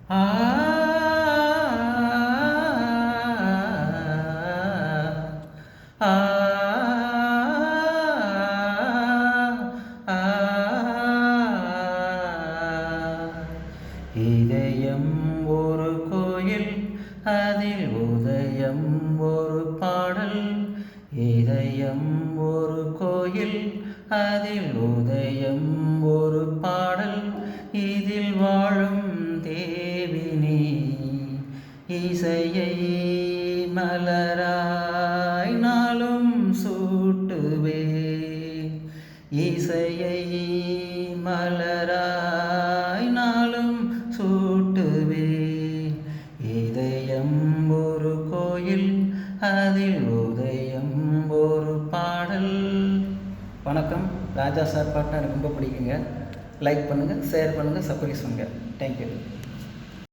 ஆ ஆ இதயம் ஒரு கோயில், அதில் உதயம் ஒரு பாடல். இதயம் ஒரு கோயில், அதில் உதயம் ஒரு பாடல். இதில் வாழும் தேவினி இசையை மலராய் நாளும் சூட்டுவே. இசையை மலராய் நாளும் சூட்டுவே. இதயம் ஒரு கோயில், அதில் உதயம் ஒரு பாடல். வணக்கம். ராஜா சார் பாட்டு எனக்கு ரொம்ப பிடிக்குங்க. லைக் பண்ணுங்கள், ஷேர் பண்ணுங்கள், சப்ஸ்கிரைப் பண்ணுங்கள். தேங்க்யூ.